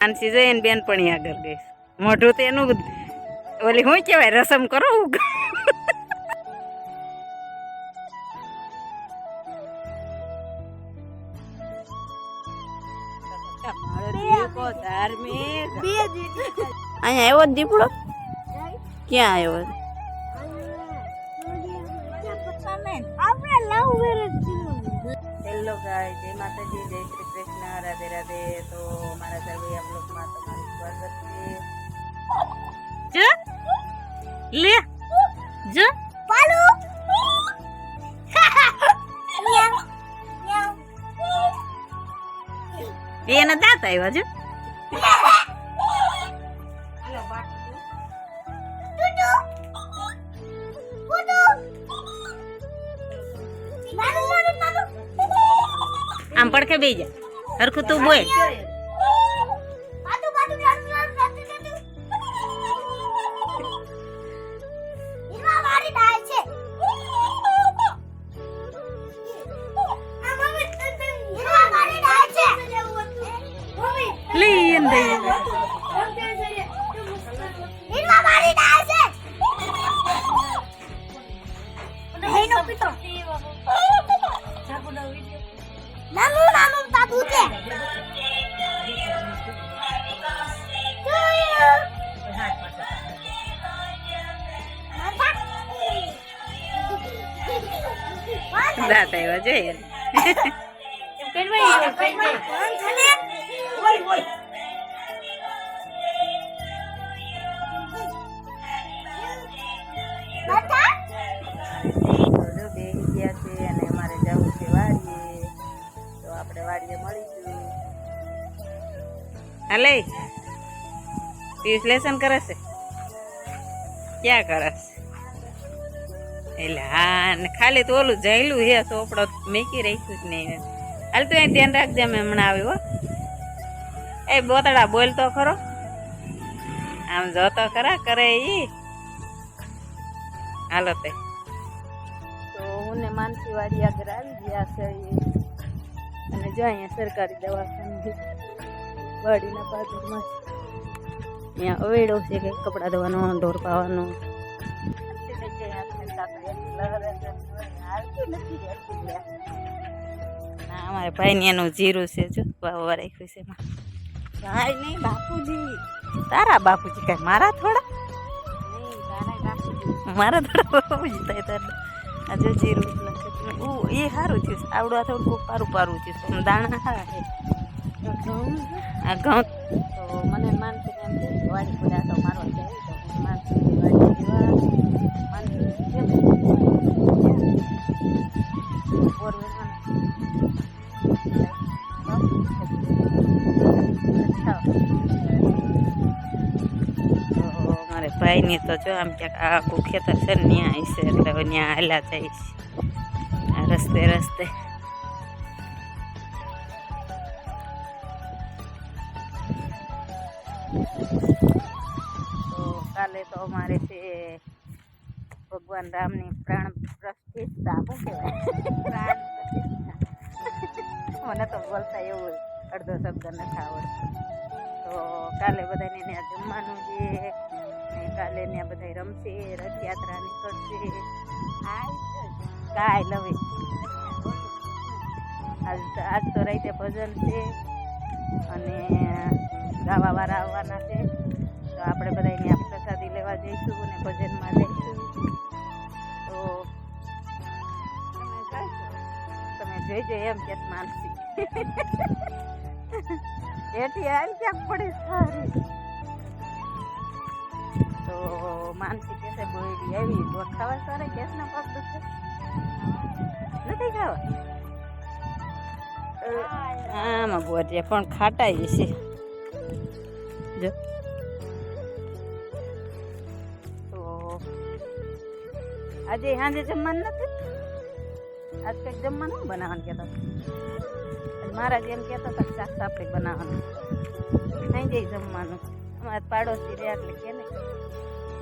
માનસી જઈને બેનપણી આગળ ગઈ મોઢું તો એનું ઓલી શું કહેવાય રસમ કરો અહીંયા આવ્યો જ દીપડો ક્યાં આવ્યો હેલો ગાય જય માતાજી જય શ્રી કૃષ્ણ રાધે રાધે તો મારા સર્વૈયા બ્લોગમાં તમારું સ્વાગત છે લે જો પાલુ એના દાંત આવ્યા છે આમ પડખે બેસી જા હરખું તું બોલ દાંત આવ્યા જોઈએ હાલે પિયુષ લેસન કરે છે ક્યાં કરે છે એટલે હા ને ખાલી તો ઓલું જઈલું હે ચોપડો મેકી રાખ્યું જ નહીં હાલ તો અહીં ધ્યાન રાખજે અમે હમણાં આવ્યો એ બોતડા બોલ તો ખરો આમ જોતો ખરા કરે ઈ હાલો તે તો હું ને માનસી વાડી આગળ આવી ગયા છે અને જો અહીંયા સરકારી દવાખાને વાડીના બાજુમાં અહીંયા અવેડો છે કે કપડાં ધોવાનો ઢોર પાવાનો અમારે ભાઈ ને એનું જીરું છે જો વાવવા રાખ્યું છે ભાઈ નહીં બાપુજી તારા બાપુજી કઈ મારા થોડા મારા થોડા બાપુજી થાય તારા આ જો જીરું એ સારું છે આવડું આ થોડું પારું પારું છે દાણા સારા છે આ ઘઉં તો મને માનસી એમ છે વાડી પડ્યા તો મારવા જાય તો માનસી વાડી જેવા માનસી કેમ મારે ભાઈ ની તો જો આમ ક્યાંક આખું ખેતર છે ને ત્યાં છે એટલે હવે ત્યાં હાલ્યા જાય છે આ રસ્તે રસ્તે તો કાલે તો અમારે છે ભગવાન રામની પ્રાણ પ્રતિષ્ઠા શું કહેવાય પ્રાણ પ્રતિષ્ઠા મને તો બોલતા એવું અડધો શબ્દ નથી આવડતો તો કાલે બધાને ત્યાં જમવાનું છે કાલે ત્યાં બધા રમશે રથયાત્રા નીકળશે કાય લવે આજ તો રાતે ભજન છે અને ગાવાવાળા આવવાના છે તો આપણે બધા ત્યાં પ્રસાદી લેવા જઈશું અને ભજનમાં જઈશું તો તમે જોઈજો એમ કે માનસી એથી આવી ક્યાંક પડી સારી તો માનસી કહેશે બોયડી આવી તો ખાવા સારે ગેસ ના પગ દુખે નથી ખાવા આમાં બોરીએ પણ ખાટાઈ છે જો તો આજે સાંજે જમવાનું નથી આજ કંઈક જમવાનું બનાવવાનું કહેતા મારા જેમ કહેતા હતા શાક સાપડી બનાવવાનું નહીં જઈ જમવાનું અમારે પાડોશી રે એટલે કે ને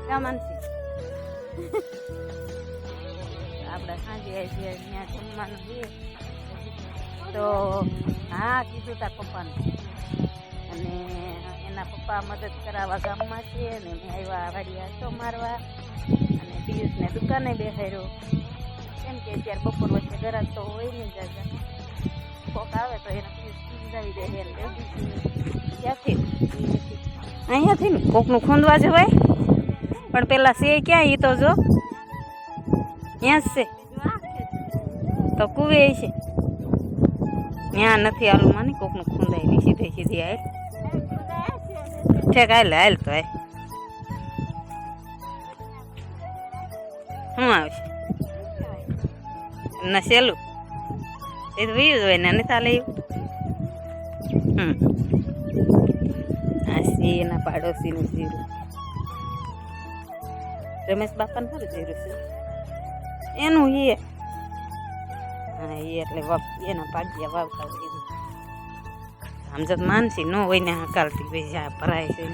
ક્યાં માનસી આપણે સાંજે આવીએ ત્યાં જમવાનું દઈએ તો હા કીધું તાર પપ્પાને અને એના પપ્પા મદદ કરાવવા ગામમાં છે અને મેં આવ્યા વાડી આટો મારવા અને પિયુષને દુકાને બેસાડ્યો કેમ કે અત્યારે બપોર વચ્ચે ઘરાક તો હોય નહીં જાજા કોક આવે તો એને પિયુષ સમજાવી દે એને ક્યાંથી અહીંયાથી ને કોકનું ખૂંદવા જવાય પણ પેલા છે ક્યાં એ તો જો ત્યાં જ છે તો કુવે છે ત્યાં નથી આલું માની કોકનું ખૂંદાય નહીં સીધે સીધી હાલ ઠેક હાલ હાલ તો શું આવશે ના સહેલું એ તો વયું જ હોય ને નથી હાલે એવું આ સી એના પાડોશીનું જીરું રમેશ બાપાનું ખરું જીરું છે એનું એ હા એ એટલે એના પાગ્યા વાવતા હોય આમ જત માનસી ન હોય ને હકાલતી ભાઈ જ્યાં ભરાય છે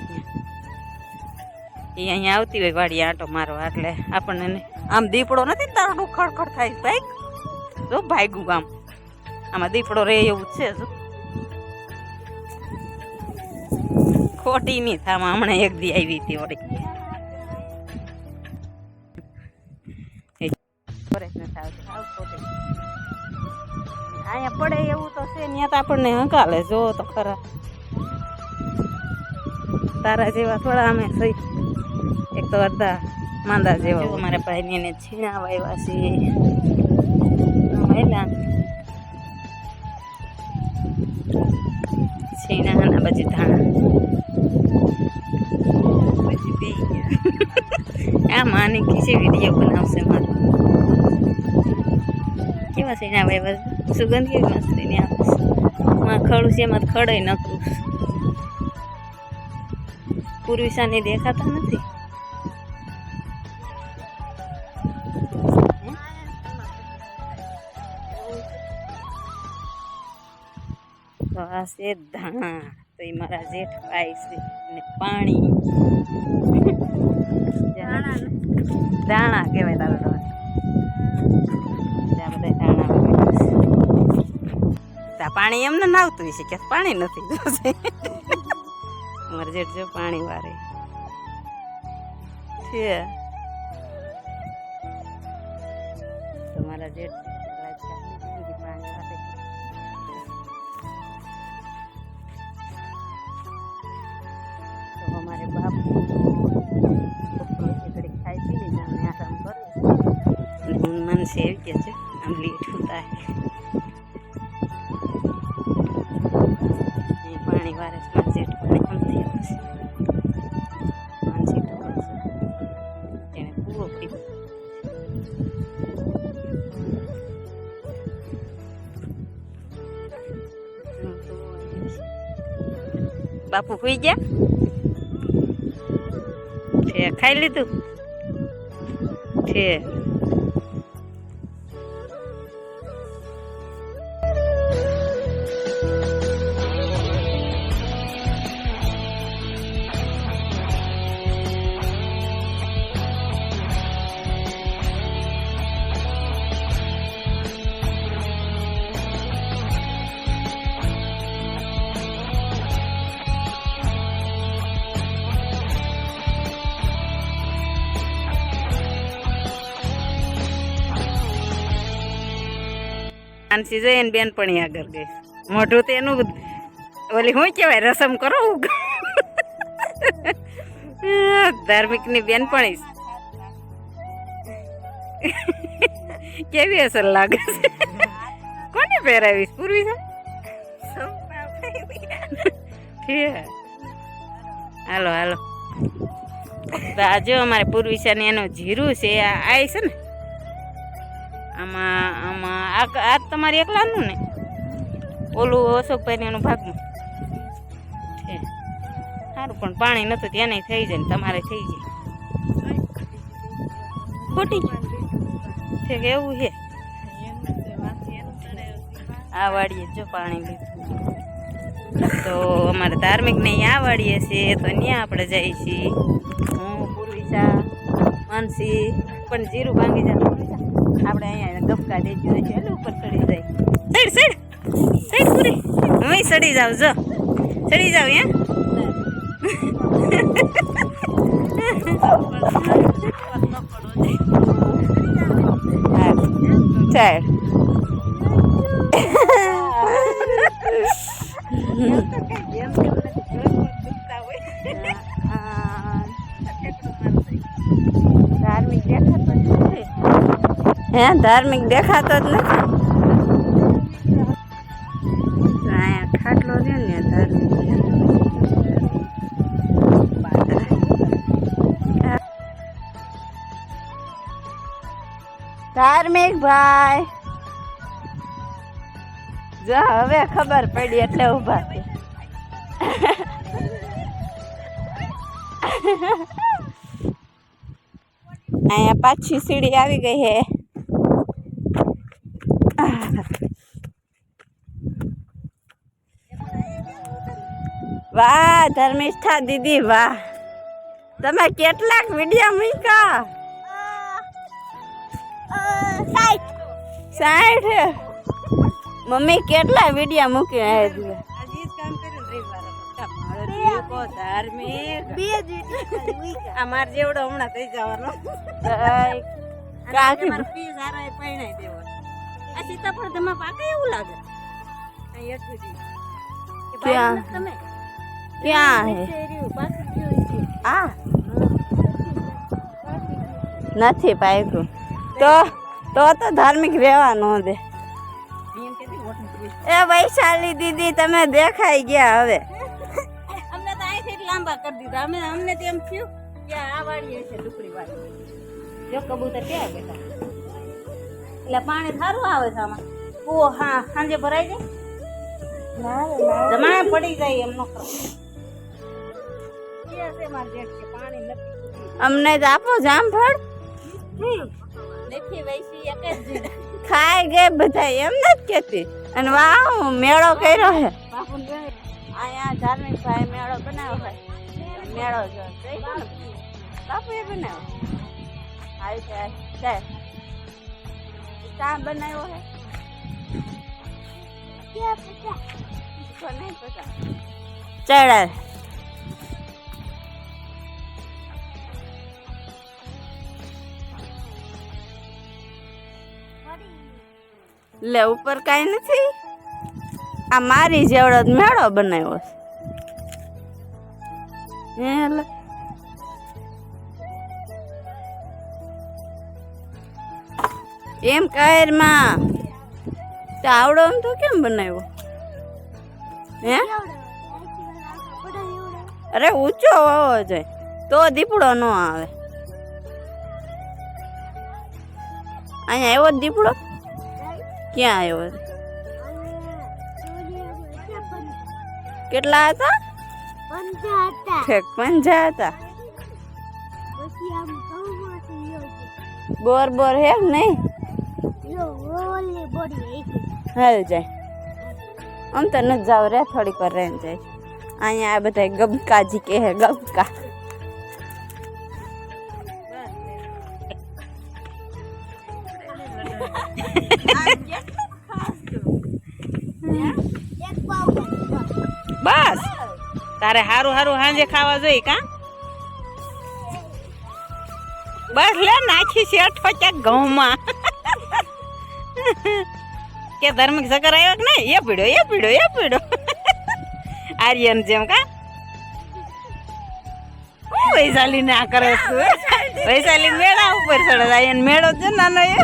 એ અહીંયા આવતી હોય વાડી આંટો મારવા એટલે આપણને આમ દીપડો નથી તારડું ખડખડ થાય ભાઈ જો ભાગ્યું આમ આમાં દીપડો રે એવું જ છે જો ખોટી નહીં થામાં હમણાં એક દી આવી હતી વળી અહીંયા પડે એવું તો છે ત્યાં તો આપણને હંકાલે જો તો ખરા તારા જેવા થોડા અમે સહી એક તો અડધા માંદા જેવા અમારા ભાઈને એને છીણા વાવ્યા છે છીણા અને પછી ધાણા પછી બે આ માની ખીચી વિડીયો બનાવશે મારે કેવા છીણા વાવ્યા સુગંધ કેવી મસ્ત ને માં ખડું છે એમાં ખડાઈ નકરું પૂર્વિશાને દેખાતા નથી તો આ છે ધાણા તો એ મારા જેઠ ભાઈ છે અને પાણી દાણા કહેવાય તારો ત્યાં બધા દાણા પાણી એમને ના આવતું છે કે પાણી નથી જોશે અમારે જેઠ જો પાણી વારે છે તમારા જેઠ પાણી વારે તો અમારે બાપ ઘડી ખાઈ પી લીધા અમે આરામ કરું અને હું મન છે એવી કે છે આમ લીઠું થાય પાણી વારે જેઠ પાણી કમથી આવશે માનસી તો એને પૂરો પીધો બાપુ સુઈ ગયા છે ખાઈ લીધું છે માનસી જઈને બેનપણી આગળ ગઈ મોઢું તો એનું ઓલી શું કહેવાય રસમ કરો ધાર્મિકની બેનપણી કેવી અસર લાગે છે કોને પહેરાવીશ પૂર્વી છે હાલો હાલો તો આજે અમારે પૂર્વી છે ને એનું જીરું છે આ છે ને આમાં આમાં આ તમારે એકલાનું ને ઓલું અશોકભાઈ એનું ભાગમાં છે સારું પણ પાણી નતું ત્યાં થઈ જાય ને તમારે થઈ જાય ખોટી છે કે એવું છે આ વાડીએ જો પાણી લીધું તો અમારે ધાર્મિક ને આ વાડીએ છે તો ત્યાં આપણે જઈએ છીએ હું પૂર્વિશા માનસી પણ જીરું ભાંગી જાય આપણે અહીંયા ગપકા દેજો એટલે ઉપર ચડી જાય સાઈડ સાઈડ સાઈડ પૂરી હું સડી જાઉં જો ચડી જાવ હે ચાલ ધાર્મિક દેખાતો જ નથી હે ધાર્મિક દેખાતો જ નથી અહીંયા ખાટલો છે ને ધાર્મિક ધાર્મિક ભાઈ જો હવે ખબર પડી એટલે ઊભા છે અહીંયા પાછી સીડી આવી ગઈ હે વાહ ધર્મિષ્ઠા દીદી વાહ તમે કેટલાક વિડીયો મૂક્યા 60 મમ્મી કેટલા વિડીયો મૂક્યા અમાર જેવડો હમણાં થઈ જવાનો સીતાફળ તમે પાકે એવું લાગે ક્યાં ક્યાં આ નથી પાક્યું તો ધાર્મિક રહેવા ન દે એ વૈશાલી દીદી તમે દેખાઈ ગયા હવે અમને તો અહીંથી લાંબા કરી દીધા અમને તો એમ થયું કે આ વાળી છે ટુકડી વાળી જો કબૂતર ક્યાં બેઠા એટલે પાણી સારું આવે છે આમાં કૂવો હા સાંજે ભરાઈ જાય જમા પડી જાય એમ નો અમને જ આપો જામફળ ખાઈ ગયે બધા એમ નથી કેતી અને વાહ મેળો કર્યો હે અહીંયા ધાર્મિક ભાઈ મેળો બનાવ્યો હોય મેળો જો બાપુ એ બનાવ્યો આવી ચા બનાવ્યો હે ચડા લે ઉપર કાઈ નથી આ મારી જેવડો મેળો બનાવ્યો છે એમ કાયરમાં તો આવડો એમ તો કેમ બનાવ્યો હે અરે ઊંચો હોવો જોઈએ તો દીપડો ન આવે અહીંયા આવ્યો દીપડો ક્યાં આવ્યો કેટલા હતા 50 હતા બોર હે નહીં હાલ જાય આમ તો નથી જાવ રે થોડીક વાર રહીને જાય અહીંયા આ બધા ગબકાજી કે હે ગબકા બસ તારે હારું હારું સાંજે ખાવા જોઈએ કા બસ લે નાખી છે અઠવાડિયા ઘઉંમાં કે ધાર્મિક સકર આવ્યો કે નહીં એ પીડો આર્યન જેમ કા વૈશાલી ને આ કરે વૈશાલી મેળા ઉપર ચડે આર્યન મેળો છે નાનો એ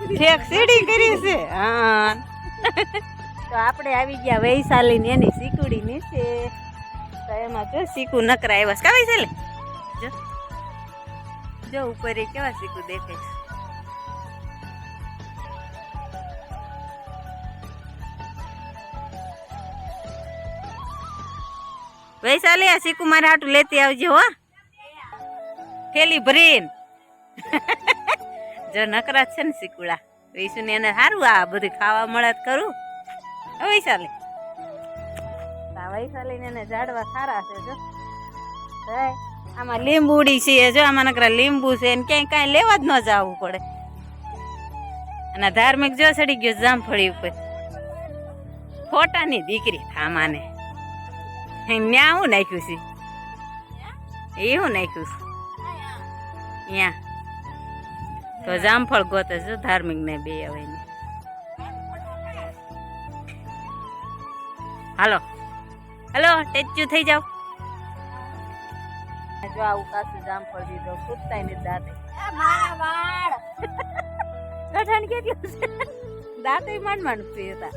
ઠેક સીડી કરી છે હા તો આપણે આવી ગયા વૈશાલી ને એની શીકુડી નીચે તો એમાં જો શીકુ નકરા આવ્યા કા વૈશાલી જો ઉપર એ કેવા શીકુ દેખાય છે વૈશાલી આ શીકુ મારે હાટું લેતી આવજો હો થેલી ભરીને જો નકરા છે ને શીકુડા વૈસુ ને એને સારું આ બધું ખાવા મળે ખરું વૈશાલી વૈશાલી ને એને ઝાડવા સારા છે જો આમાં લીંબુડી છે જો આમાં નકરા લીંબુ છે ને ક્યાંય કાંઈ લેવા જ ન જવું પડે અને ધાર્મિક જો સડી ગયો જામફળી ઉપર ખોટાની દીકરી થામાને ન્યા હું નાખ્યું છે એ હું નાખ્યું છે ત્યાં તો જામફળ ગોતે છે ધાર્મિક ને બે હવે હાલો હાલો ટેચ્યુ થઈ જાવ જો આવું કાચું જામફળ દીધો કૂદતાય ને દાંતે મારા વાળ ગઠણ કેટલું છે દાંતે માંડ પીતા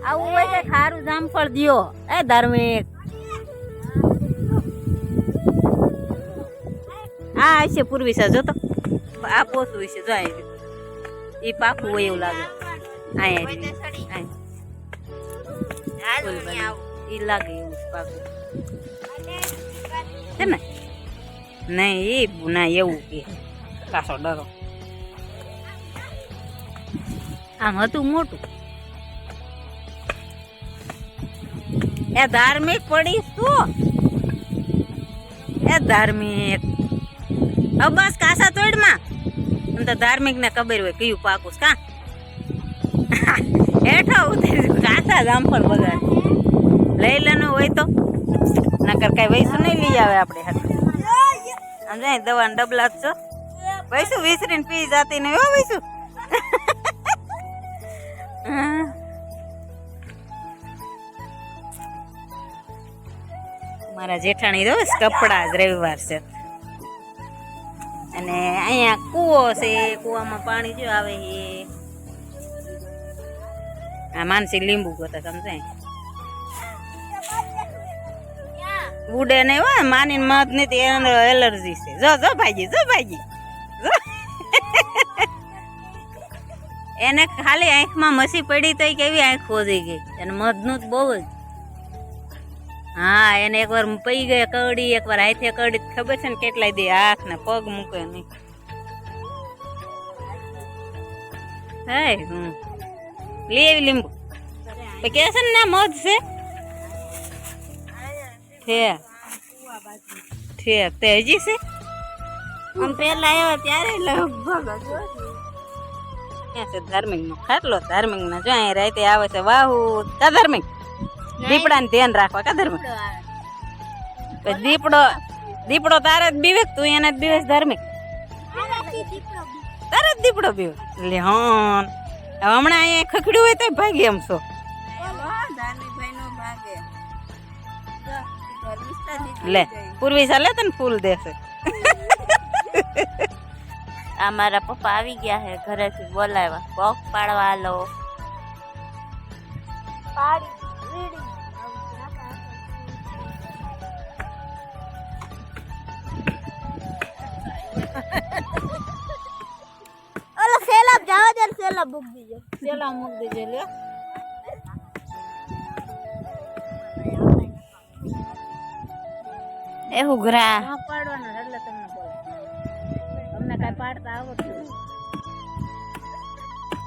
આવું હોય કે ખારું જામફળ દિયો એ ધાર્મિક આ છે પૂર્વી સા જોતો આ પોતું વિશે જો એ પાકું હોય એવું લાગે એ લાગે એવું પાકું છે ને નહીં એ ના એવું કે કાસો ડરો આમ હતું મોટું એ ધાર્મિક પડીશ તું એ ધાર્મિક હવે બસ કાસા તોડમાં આમ તો ધાર્મિક ને ખબર હોય કયું પાકું કા હેઠો ઉતરી કાસા જામફળ બગાડ લઈ લેનો હોય તો નકર કઈ વૈસું નહીં લઈ આવે આપણે હાથ સમજાય દવા ડબલા જ છો વૈસું વિસરીને પી જાતી નહીં હો વૈસું મારા જેઠાણી રોજ કપડા જ રવિવાર છે અને અહીંયા કૂવો છે કૂવામાં પાણી જો આવે એ આ માનસી લીંબુ ગોતા સમજાય ઉડે નહીં હોય માની મત નથી એને એલર્જી છે જો જો ભાઈ એને ખાલી આંખમાં મસી પડી તો કેવી આંખ ખોજી ગઈ એને મધનું જ બહુ જ હા એને એકવાર પઈ ગયા કવડી એકવાર હાથે કવડી ખબર છે ને કેટલાય દે હાથ ને પગ મૂકે નહીં હે લે એવી લીંબુ કે છે ને મધ છે ઠીક તે હજી છે આમ પેલા આવ્યા ત્યારે લગભગ ક્યાં છે ધાર્મિક નો ખાટલો ધાર્મિક ના જો અહીંયા રાતે આવે છે વાહુ કા ધાર્મિક દીપડા ને ધ્યાન રાખવા કા ધાર્મિક દીપડો તારે જ બીવે તું એને જ બીવે ધાર્મિક તારે જ દીપડો બીવે લે હા હમણાં અહીંયા ખખડ્યું હોય તો ભાગી એમ છો લે પૂર્વી ચાલે તને ફૂલ દેશે આ મારા પપ્પા આવી ગયા હે ઘરેથી બોલાવ્યા કોક પાડવા લો ઓલો સેલાબ જાવ દે સેલાબ મૂક દીજો પેલા મૂક દેજે લે એ હુઘરા પાડવાના એટલે તમને બોલે તમને કઈ પાડતા આવડતું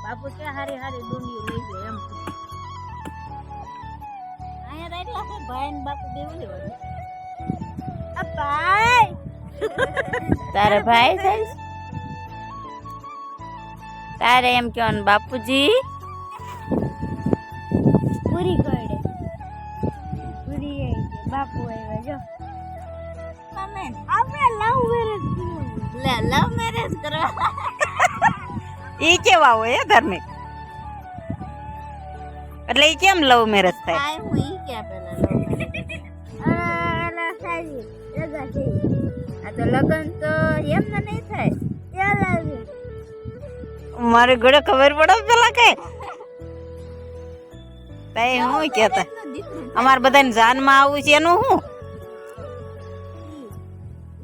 બાપુ કે હારી હારી ડુંડી લઈ જાય એમ અહીંયા રહેલા છે ભાઈ ને બાપુ બેવું લેવાનું આ ભાઈ તારે ભાઈ છે તારે એમ કયો ને બાપુજી પૂરી ગળે પૂરી બાપુ આવ્યા જો આપણે લવ મેરેજ કરવા ઈ કેવા હોય ધાર્મિક એટલે ઈ કેમ લવ મેરેજ થાય આ હું ઈ કે પેલા આ સાજી લગા છે આ તો લગન તો એમ ના નહીં થાય યાર મારે ઘરે ખબર પડે પેલા કે તઈ હું કેતા અમાર બધાને જાનમાં આવું છે એનું હું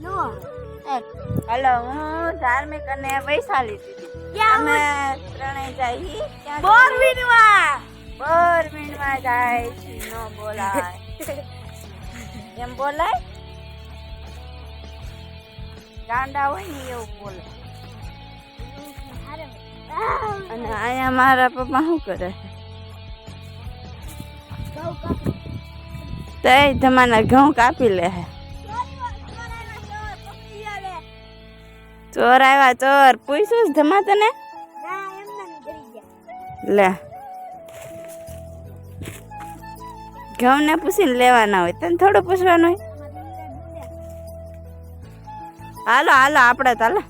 નો હલો હું ધાર્મિક અને વૈશાલી દીદી અમે ત્રણેય જાય બોર વિનવા જાય નો બોલાય એમ બોલાય ગાંડા હોય ને એવું બોલે અને અહીંયા મારા પપ્પા શું કરે તે તમારા ઘઉં કાપી લે ચોર આવ્યા ચોર પૂછ્યું જમા તને લે ઘઉંને પૂછીને લેવાના હોય તને થોડું પૂછવાનું હોય હાલો હાલો આપણે તો હાલો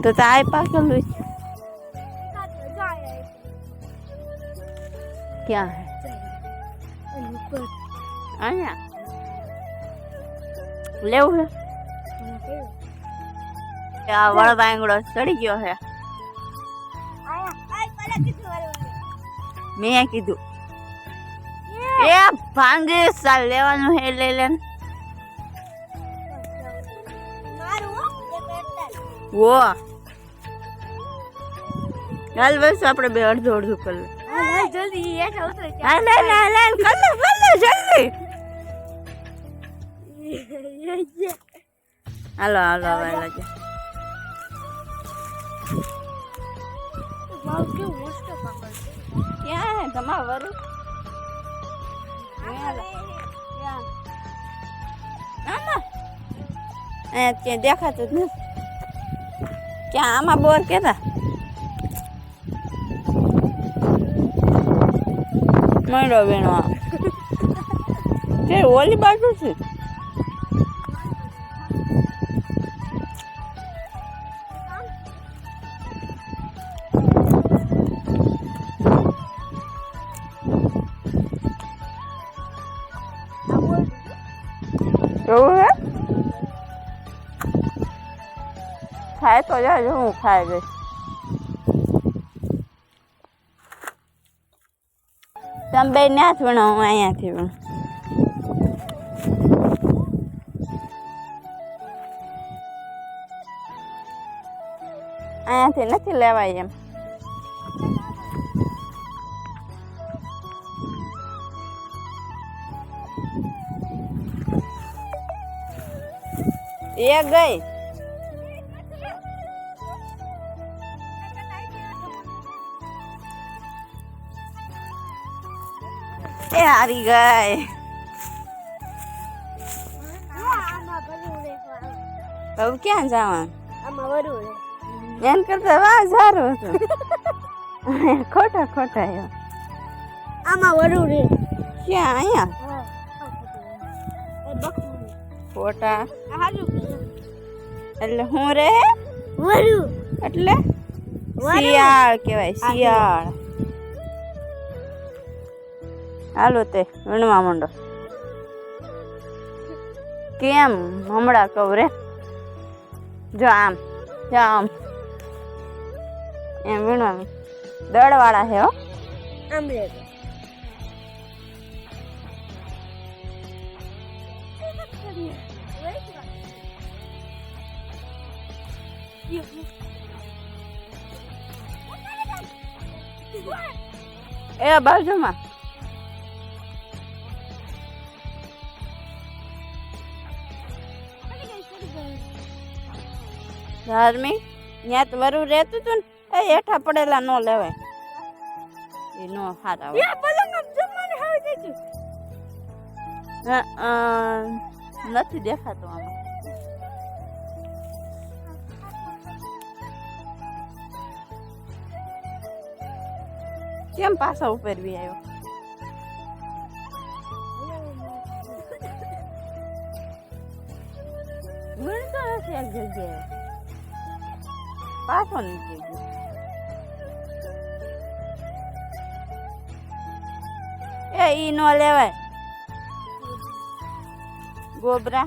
તો આ પાકેલું છે ક્યાં હે અહીંયા લેવું હે આ વળ વાંગડો ચડી ગયો હે મેં કીધું એ ભાંગે સાલ લેવાનું હે લઈ લે વો હાલ બસ આપણે બે અડધું અડધું કરી લે જલ્દી હેઠા ઉતરે હાલ હાલ હાલ હાલ કર લે જલ્દી હાલો હાલો હવે લાગે ભાવ કેવું મસ્ત પાકલ છે ક્યાં હે તમાર વરુ ત્યાં દેખાતું જ નથી ક્યાં આમાં બોર કેતા મળો બેનો કે ઓલી બાજુ છે એવું હે ખાય તો જાજો હું ખાઈ જઈશ તમે બે ના જ ભણો હું અહીંયાથી ભણું અહીંયાથી નથી લેવાય એમ એ ગઈ એ હારી ગઈ હવે ક્યાં જવાનું આમાં વરું એમ કરતા વાહ સારું હતું ખોટા ખોટા એમ આમાં વરું રે ક્યાં અહીંયા હા બકરું ખોટા હાજુ એટલે હું રે વરું એટલે શિયાળ કહેવાય શિયાળ હાલો તે વીણવા માંડો કેમ હમણાં કહું રે જો આમ એમ વીણવા દળવાળા છે હો આમ રે એ બાજુમાં ધાર્મિક ત્યાં તો વરુ રહેતું હતું ને એ હેઠા પડેલા ન લેવાય એ નો હારા હોય. નથી દેખાતું આમાં કેમ પાછા ઉપરવી આવ્યો મળતો નથી એક જગ્યાએ પાછો નીકળી ગયો એ ઈ નો લેવાય ગોબરા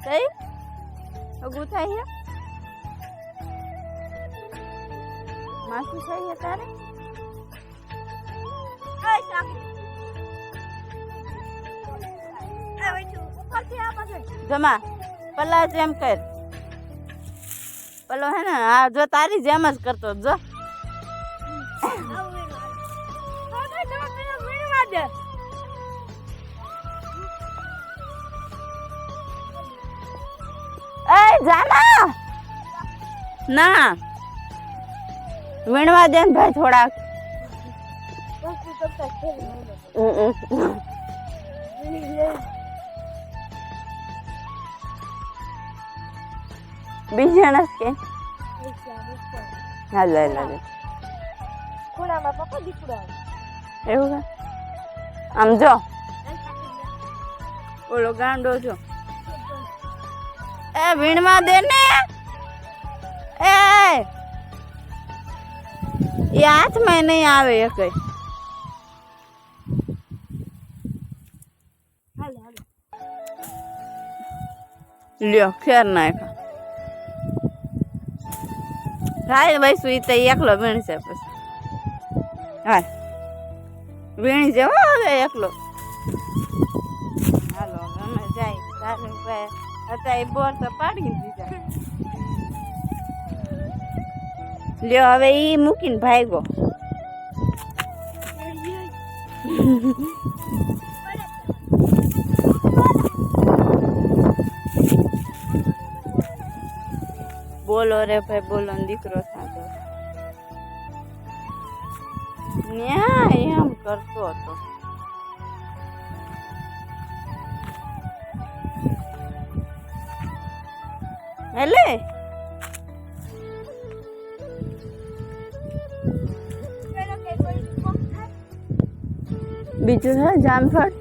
સહી અગું થાય છે માસી થાય છે તારે જમા પલા જેમ કર પેલો હે ને હા જો તારી જેમ જ કરતો જો એ જાના ના વીણવા દે ને ભાઈ થોડાક બીજા નથી કે હાલ હાલ હાલ ખૂણામાં પપ્પા દીકરો આવે. એવું કે આમ જો ઓલો ગાંડો જો એ વીણમાં દે ને એ હાથમાં નહીં આવે એ કઈ હાલો હાલો. લ્યો ખેર નાખ્યો હાલ ભાઈ સુઈ તો એકલો વીણશે પછી હાલ વીણી જવો હવે એકલો હાલો અમે જાય તારું ભાઈ અત્યારે બોર તો પાડી દીધા લ્યો હવે ઈ મૂકીને ભાગ્યો બોલો રે ભાઈ બોલો ને દીકરો સાચો ન્યા એમ કરતો હતો હેલે બીજું છે જામફળ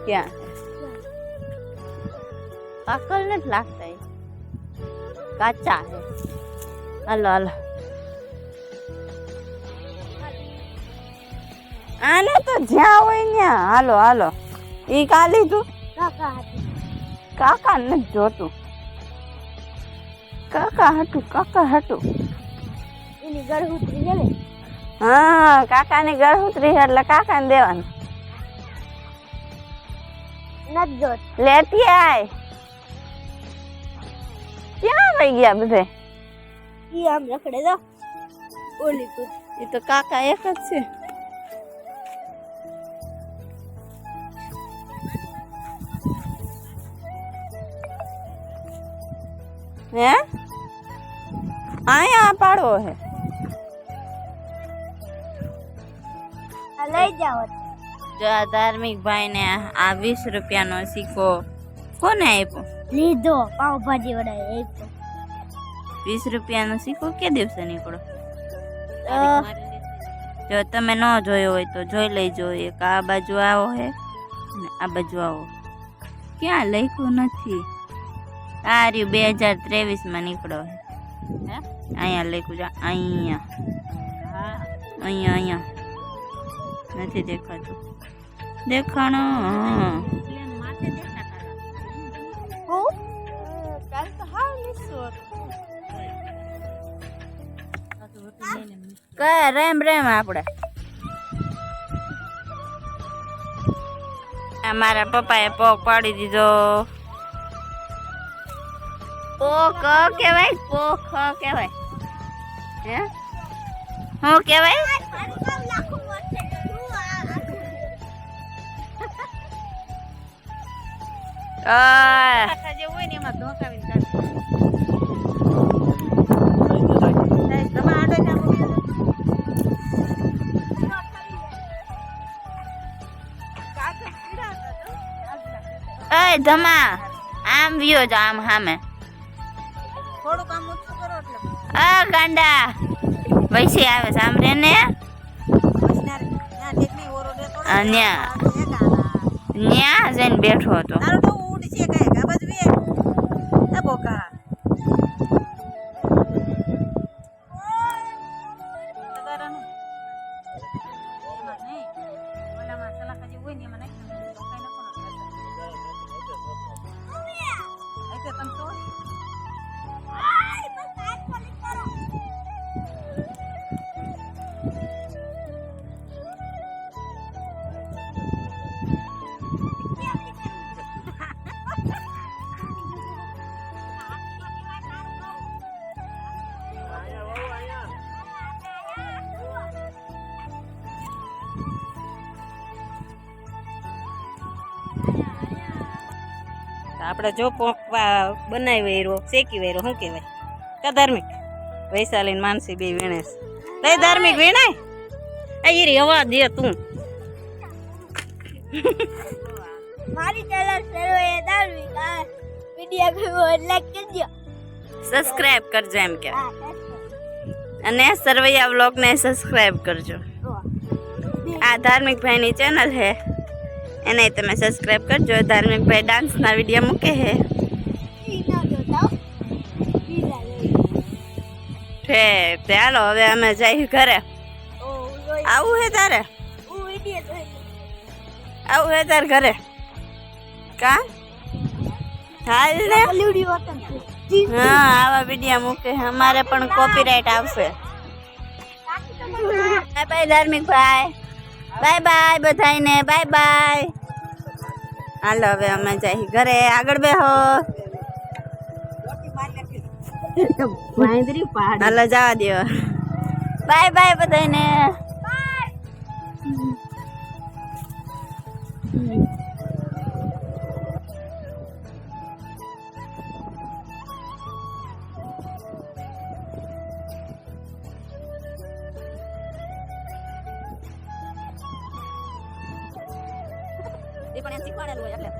ક્યાં પાકલ નથી લાગતા એ કાચા છે હાલો હાલો આને તો જ્યાં હોય ત્યાં હાલો હાલો ઈ કા લીધું કાકા હતી. કાકા નથી જોતું કાકા હાટું એની ગળહૂતરી છે ને. હા કાકાની ગળહૂતરી છે એટલે કાકાને દેવાનું નથી જોત. લેતી આય ક્યાં વહી ગયા બધે ઈ આમ રખડે જો ઓલી તો એ તો કાકા એક જ છે હે આયા પાડો હે આ લઈ જાઓ. જો આ ધાર્મિક ભાઈ ને આ 20 રૂપિયાનો સિક્કો કોને આપ્યો લીધો પાવભાજી વડાય એક 20 રૂપિયાનો સિક્કો કે દિવસે નીકળો જો તમે ન જોયો હોય તો જોઈ લેજો એક આ બાજુ આવો હે ને આ બાજુ આવો ક્યાં લખ્યું નથી આ રહ્યું 2023 માં નીકળો હે અહીંયા લખ્યું છે અહીંયા અહીંયા નથી દેખાતું દેખાણો કયા રેમ આપણે મારા પપ્પાએ પોક પાડી દીધો પોક કેવાય પોખ કેવાય હે હું કેવાય જે હોય ને એમાં ધોકાવીને ધમા આમ વિયો જ આમ સામે થોડુંક આમ ઊંચું કરો એટલે આ ગાંડા વૈસે આવે સાંભળે ને ન્યા જઈને બેઠો હતો તારું તો ઉડ છે કઈ આ બાજુ એ બોકા આપણે જો પોક બનાવી વેરો શેકી વેરો શું કહેવાય કા ધાર્મિક વૈશાલીને માનસી બે વીણેશ લઈ ધાર્મિક વીણાય એ રે હવા દે તું મારી ચેનલ સર્વે ધાર્મિક આ વિડિયો ગમ્યો લાઈક કરજો. સબસ્ક્રાઇબ કરજો એમ કે. હા અને સરવૈયા વ્લોગને સબસ્ક્રાઇબ કરજો. આ ધાર્મિક ભાઈની ચેનલ છે એને તમે સબસ્ક્રાઇબ કરજો. ધાર્મિક ભાઈ ડાન્સના વિડીયો મૂકે છે. ઈ ના જોતા બીજા લઈ. તે હાલો હવે અમે જઈએ ઘરે. ઓ રોય આવું હે તારે? ઓ વિડિયો જોઈ. આવું હે તારે ઘરે? કા હાલ ને. લીવડી વતન હા આવા વિડીયો મૂકે છે. અમારે પણ કોપીરાઇટ આવશે. બાય બાય ધાર્મિક ભાઈ. બાય બાય બધાને. Bye bye. હાલો હવે અમે જઈએ ઘરે. આગળ બેહો. હાલો જવા દો. બાય બાય બધાને. એ પણ એમ શીખવાડેલું હોય એટલે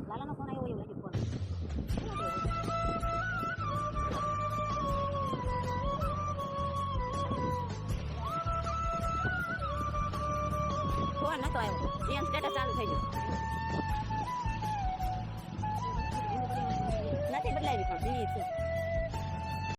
લાલાનો ફોન આવ્યો એવું લાગે ફોન. ફોન નતો આવ્યો. એમ સ્ટેટસ ચાલુ થઈ ગયું. નથી બદલાવી પણ બીજી છે.